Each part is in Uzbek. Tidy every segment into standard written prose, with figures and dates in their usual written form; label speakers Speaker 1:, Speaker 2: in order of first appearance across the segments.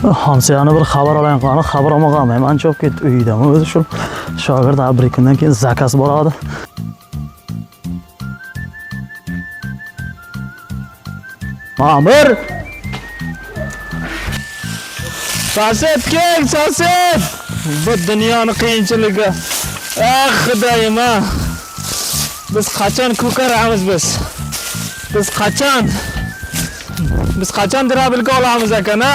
Speaker 1: Hamsiyani bir xabar olayim qani, xabar olmaganman. Ancha olib ketdi uydan. O'zi shu shogird bir kundan keyin zakaz boradi. Ma'mur! Sosed keng, sosed! Bu dunyoning qiyinchiligi. Xudoyim a. Biz qachon ko'karamiz biz? Biz qachon drabilga olamiz ekan a?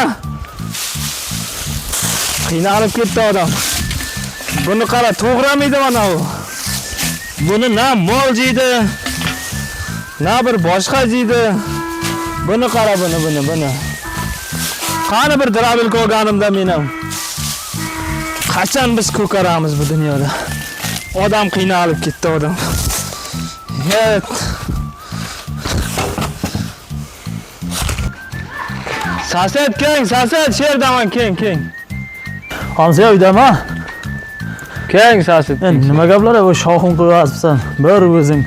Speaker 1: Qiynalib ketdi odam. Buni qara, to'g'ramaydi mana u. Buni na mol jeydi, na bir boshqa jeydi. Buni qara, buni. Qani bir drabilga olganimda men ham. Qachon biz ko'karamiz bu dunyoda? Odam qiynalib ketdi odam. Evet. Sosed keng, sosed sherdaman keng. Hamsiya uydami? Keng sosed. Nima gaplar bu shoxim qo'yapsan? Bir o'zing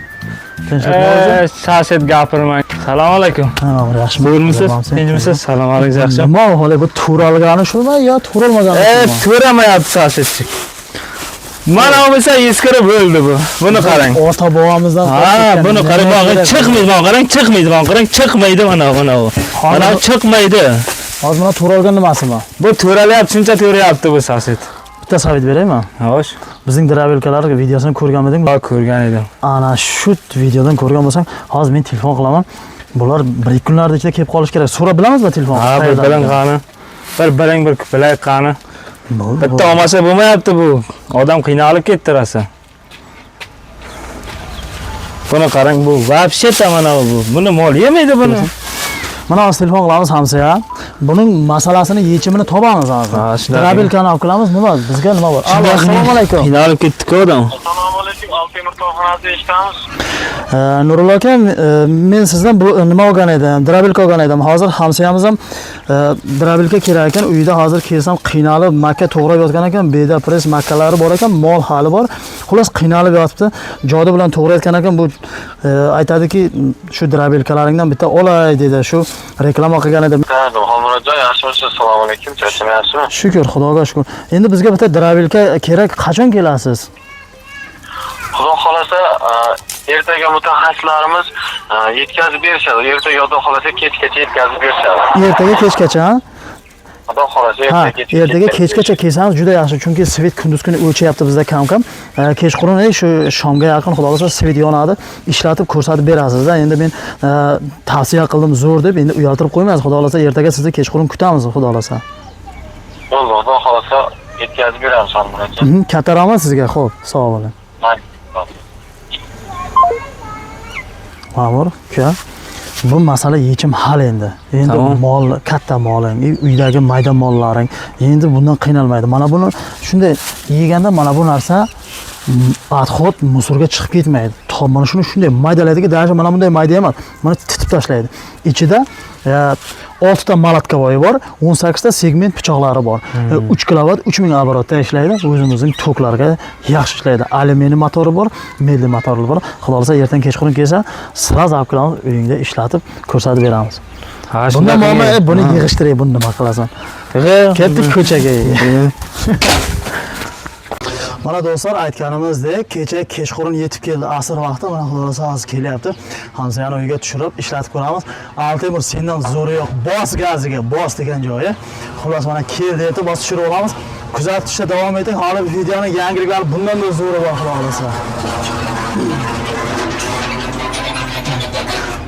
Speaker 1: tinchlik sosed gapirmang. Assalomu alaykum. Mana yaxshi bo'lmisiz? Tinchmisiz? Assalomu alaykum yaxshi. Nima holi bu to'ralgani shumi yo to'ralmagani? To'ramayapti sosedchik. Mana bo'lsa eskirib o'ldi bu. Buni qarang. Ota bobomizdan
Speaker 2: Ha, buni qarang, chiqmaydi mana bu. Mana chiqmaydi.
Speaker 1: Hozir mana to'ralgan nimasimi?
Speaker 2: Bu to'ralyapti, shuncha to'rayapti bu soset.
Speaker 1: Bitta savit beraymi?
Speaker 2: Xo'sh.
Speaker 1: Bizning drabilkalar videosini ko'rganmiding?
Speaker 2: Ha, ko'rgan edim.
Speaker 1: Ana shu videodan ko'rgan bo'lsang, hozir men telefon qilaman. Bular bir ikki kunlarda ichida kelib qolish kerak. So'rab bilamizmi telefon?
Speaker 2: Ha, bilan qani. Bir bilay qani. Bitta olmasa bo'lmayapti bu. Odam qiynalib ketdi rasa. Buni qarang, bu vobshe mana bu. Buni mol yemaydi buni.
Speaker 1: Mana hozir telefon qilamiz Hamsiya. Buning masalasini yechimini topamiz hozir. Drabilkani olib kelamiz, nima? Bizga nima bor? Assalomu alaykum.
Speaker 2: Qiynalib ketdi-ku odam.
Speaker 3: Assalomu alaykum. Altemir korxonasidan eshitamiz.
Speaker 1: Nurullo aka, men sizdan bu nima olgan edim? Drabilka olgan edim. Hozir Hamsiyamiz ham drabilka kerak ekan. Uyda hozir kelsam qiynalib makka to'g'rab yotgan ekan. Beda press makkalari bor ekan, mol hali bor. Xulos qiynalib yotibdi. Jodi bilan to'g'rayotgan ekan. Bu aytadiki, shu drabilkalaringdan bitta olay dedi. Shu reklama qilgan edim.
Speaker 3: Xolmurajon, yaxshimisiz? Assalomu alaykum. Charchamayapsizmi?
Speaker 1: Shukr, Xudoga shukr. Endi bizga bitta drabilka kerak. Qachon kelasiz?
Speaker 3: Xudo xolasa, ertaga mutaxassislarimiz yetkazib berishadi. Ertaga xudo xolasa kechgacha yetkazib berishadi.
Speaker 1: Ertaga kechgacha?
Speaker 3: Xudo xolasa
Speaker 1: ertaga kechgacha kelsangiz juda yaxshi, chunki svet kunduz kuni o'chyapti bizda kam-kam. Kechqurun shu shomga yaqin xudo xolasa svet yonadi, ishlatib ko'rsatib berasiz-da. Endi men tavsiya qildim zo'r deb, endi uyaltirib qo'ymaysiz. Xudo xolasa ertaga sizni kechqurun kutamiz, xudo xolasa.
Speaker 3: Bo'ldi, xudo xolasa yetkazib beramiz Xolmurajon.
Speaker 1: Katta rahmat sizga. Xo'p, sog' bo'ling. Ma'mur, uka, bu masala yechim hal endi. Endi mol, katta moling, uydagi mayda mollaring endi bundan qiynalmaydi. Mana buni shunday yeganda mana bu narsa adxot musorga chiqib ketmaydi. Mana shuni shunday maydalaydiga, даже mana bunday mayda emas. Mana titib tashlaydi. Ichida 6 ta malatka boyi bor, 18 ta segment pichoqlari bor. 3 kilovat 3000 оборотda ishlaydi. O'zimizning toklarga yaxshi ishlaydi. Alyuminiy motori bor, milli motorli bor. Xudo xolasa ertaga kechqurun kelsa, sraz olib kelamiz, uyingda ishlatib ko'rsatib beramiz. Bunda nima, buni yig'ishtirib, buni nima qilasan? Ketdik ko'chaga. Mana do'stlar, aytganimizdek, kecha kechqurun yetib keldi asr vaqti. Mana xudo xolasa hozir kelyapti. Hamsiyani uyiga tushirib ishlatib ko'ramiz. Altemir sendan zo'ri yo'q. Bos gaziga, bos degan joyi. Xullas mana keldi deb bos tushirib olamiz. Kuzatishda davom eting. Hali videoning yangiliklari bundan da zo'ri bor xudo xolasa.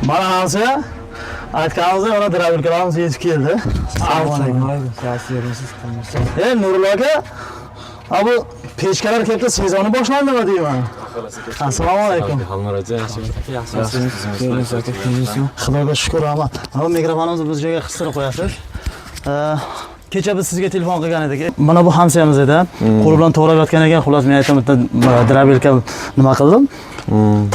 Speaker 1: Mana Hamsiya aytganimizdek, mana drabilkalarimiz yetib keldi. Assalomu alaykum. Nurullo aka, bu pechkalar keldi, sezoni boshlandimi deyman. Assalomu alaykum.
Speaker 4: Xolmurajon, yaxshimisiz?
Speaker 1: Xudoga shukr, rahmat. Mana mikrofonimizni biz joyga qistirib qo'yasiz. Kecha biz sizga telefon qilgan edik. Mana bu Hamsiyamiz edi. Qo'l bilan to'g'rab yotgan ekan. Xullas men aytaman, bitta drabilka nima qildim?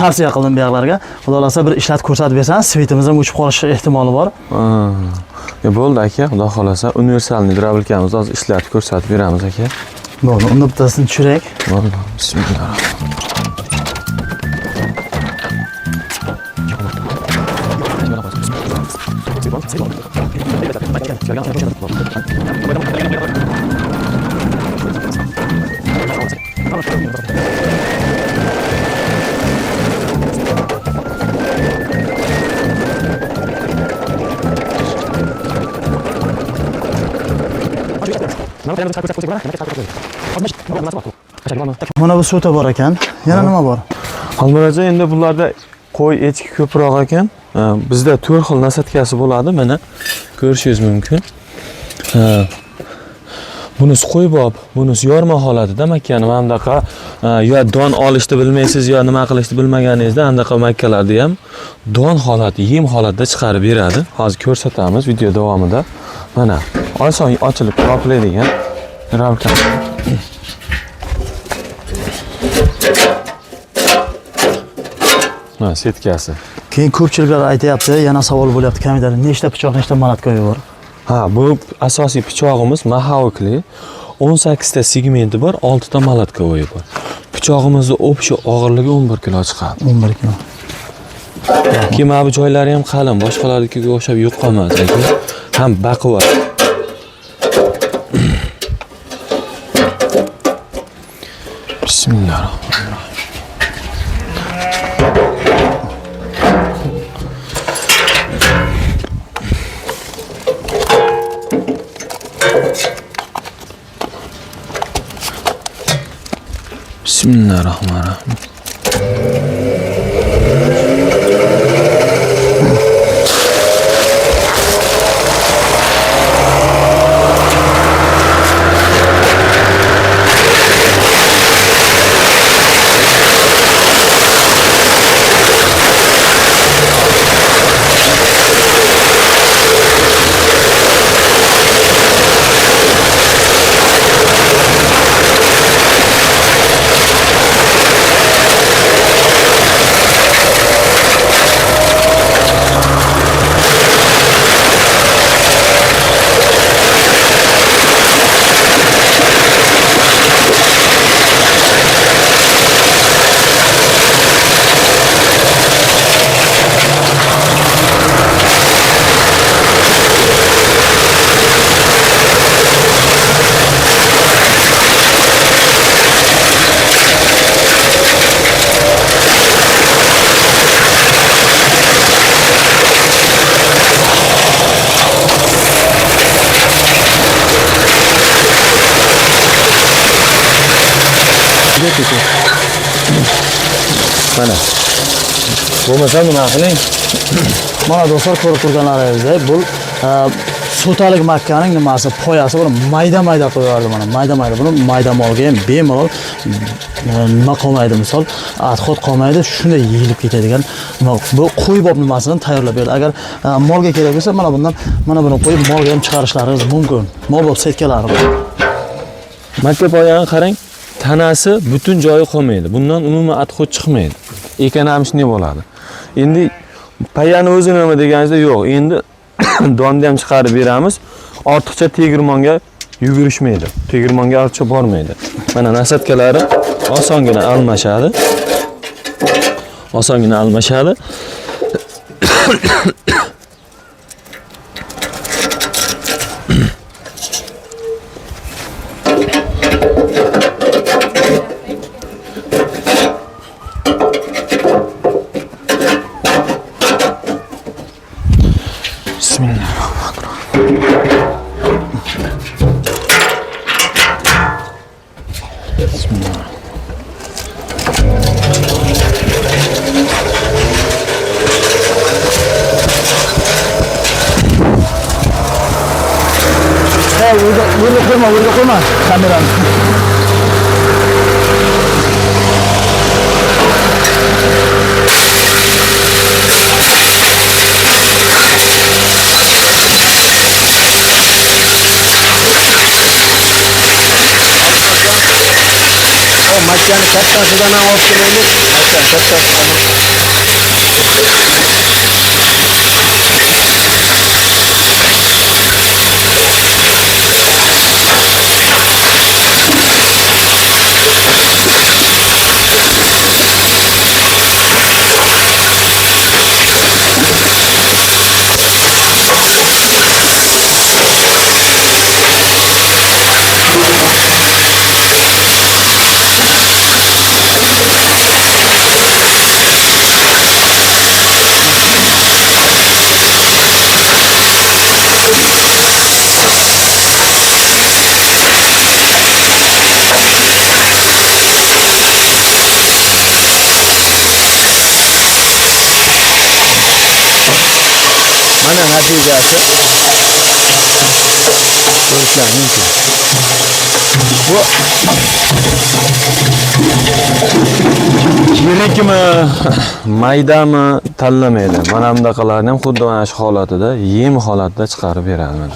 Speaker 1: Tavsiya qildim bu yoqlarga. Xudo xolasa bir ishlatib ko'rsatib bersangiz, svetimiz ham o'chib qolish ehtimoli bor.
Speaker 4: Bo'ldi aka, xudo xolasa universalniy drabilkamizni hozir ishlatib ko'rsatib beramiz aka.
Speaker 1: Bo'ldi, unda bittasini tushirak.
Speaker 4: Bo'ldi. Bismillah.
Speaker 1: Mana bu suta bor ekan. Yana nima bor?
Speaker 4: Almirajon, endi bularda qo'y echki ko'proq ekan. Bizda 4 xil nasatkasi bo'ladi, mana ko'rishingiz mumkin. Bunisi qo'ybob, bunisi yorma holatida makkani mana bunaqa yo don olishni bilmaysiz, yo nima qilishni bilmaganingizda anaqa makkalarda ham don holati, yem holatida chiqarib beradi. Hozir ko'rsatamiz video davomida. Mana oson ochilib yopiladigan rabka. Ha, setkasi.
Speaker 1: Keyin ko'pchiliklar aytayapti, yana savol bo'lyapti kommentariyada, nechta pichoq, nechta malatka bor?
Speaker 4: Ha, bu asosiy pichog'imiz Mahavikli. 18 ta segmenti bor, 6 ta malatka o'yi bor. Pichog'imizning общий og'irligi 11 kilo chiqadi.
Speaker 1: 11 kilo.
Speaker 4: Keyin mana bu joylari ham qalin, boshqalarnikiga o'xshab yo'qolmas, lekin ham baquvvat. Bismillahirrohmanirrohim. Bismillahirrahmanirrahim. Mana. Bo'lmasa nima qiling?
Speaker 1: Mana do'stlar, ko'rib turganlaringizdek, bu sotalik makkaning nimasi, poyasi buni mayda-mayda qo'yardi mana. Mayda-mayda. Buni mayda molga ham bemalol nima qolmaydi, misol, adxot qolmaydi, shunday yeyilib ketadigan. Bu qo'ybob nimasini tayyorlab beradi. Agar molga kerak bo'lsa, mana bundan mana buni qo'yib molga ham chiqarishlaringiz mumkin. Molbob setkalari bor.
Speaker 4: Makka poyani qarang. Tanasi butun joyi qolmaydi. Bundan umuman adxot chiqmaydi. Ekan ham shunday bo'ladi. Endi payani o'zi nima deganingizda yo'q. Endi donni ham chiqarib beramiz. Ortiqcha tegirmonga yugurishmaydi. Tegirmonga ortiqcha bormaydi. Mana nasatkalari osongina almashadi. Osongina almashadi.
Speaker 1: Burada koyma kameranı.
Speaker 2: O makkanın kattasidan ham olib kelaylik. Makkan kattasidan.
Speaker 4: Mana natijasi ko'rishlar mumkin. Bu yirikmi, maydami tanlamaydi. Mana bundaqalarni ham xuddi mana shu holatida, yem holatida chiqarib beradi mana.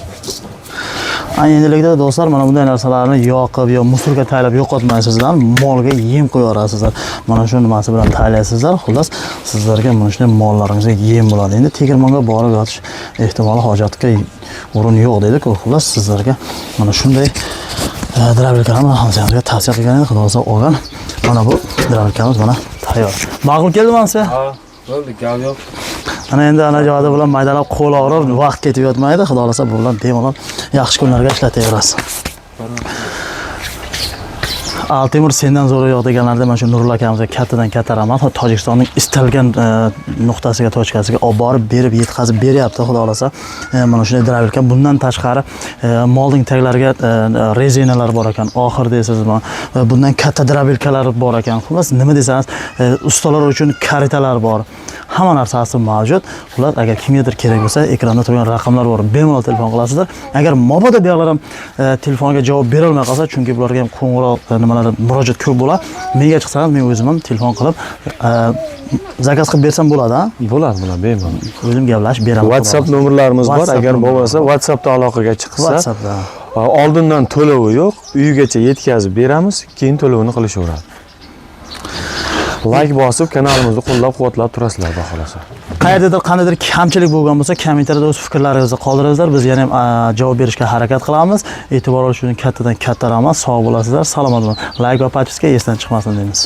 Speaker 1: Endilikda do'stlar, mana bunday narsalarni yoqib yo musorga taylab yo'qotmaysizlar, molga yem qo'yaverasizlar. Mana shu nimasi bilan taylaysizlar. Xullas, sizlarga mana shunday mollaringizga yem bo'ladi. Endi tegirmonga borib yotish ehtimoli hojatga o'rin yo'q dedi-ku. Xullas, sizlarga mana shunday drabilkalarni hamzamizga tavsiya qilgan edi. Xudo xolasa olgan. Mana bu drabilkamiz mana tayyor. Ma'qul keldimi sizga?
Speaker 2: Ha, bo'ldi, gap yo'q.
Speaker 1: Ana endi ana joyda bilan maydalab qo'l og'rib, vaqt ketib yotmaydi. Xudo xolasa bu bilan bemalol yaxshi kunlarga ishlataverasiz. Altemur sendan zo'r yo'q deganlarda mana shu Nurul akamizga kattadan katta rahmat. Tojikistonning istalgan nuqtasiga, tochkasiga olib borib, berib, yetkazib beryapti, xudo xolasa. Mana shunday drabilka. Bundan tashqari molning taglariga rezinalar bor ekan. Oxir deysizmi? Bundan katta drabilkalar bor ekan. Xullas, nima desangiz, ustalar uchun karitalar bor. Hamma narsasi mavjud. Xullas, agar kimgadir kerak bo'lsa, ekranda turgan raqamlar bor. Bemalol telefon qilasizlar. Agar mabodo bu yoqlar ham telefonga javob bera olmay qolsa, chunki bularga ham qo'ng'iroq nimalar murojaat ko'p bo'ladi. Menga chiqsangiz, men o'zim ham telefon qilib zakaz qilib bersam bo'ladi-a?
Speaker 4: Bo'ladi, bemalol.
Speaker 1: O'zim gaplashib beraman.
Speaker 4: WhatsApp nomerlarimiz bor. Agar bo'lmasa, WhatsAppda aloqaga chiqsa,
Speaker 1: WhatsAppda
Speaker 4: oldindan to'lovi yo'q, uyigacha yetkazib beramiz, keyin to'lovini qilishaveradi. Like bosib, kanalimizni qo'llab-quvvatlab turasizlar, xohlasa.
Speaker 1: Qayerdadir qandaydir kamchilik bo'lgan bo'lsa, kommentariyada o'z fikrlaringizni qoldiringizlar. Biz yana ham javob berishga harakat qilamiz. E'tibor olish uchun kattadan katta rahmat. Sog' bo'lasizlar, salomat bo'ling. Like va podpiska esdan chiqmasin deymiz.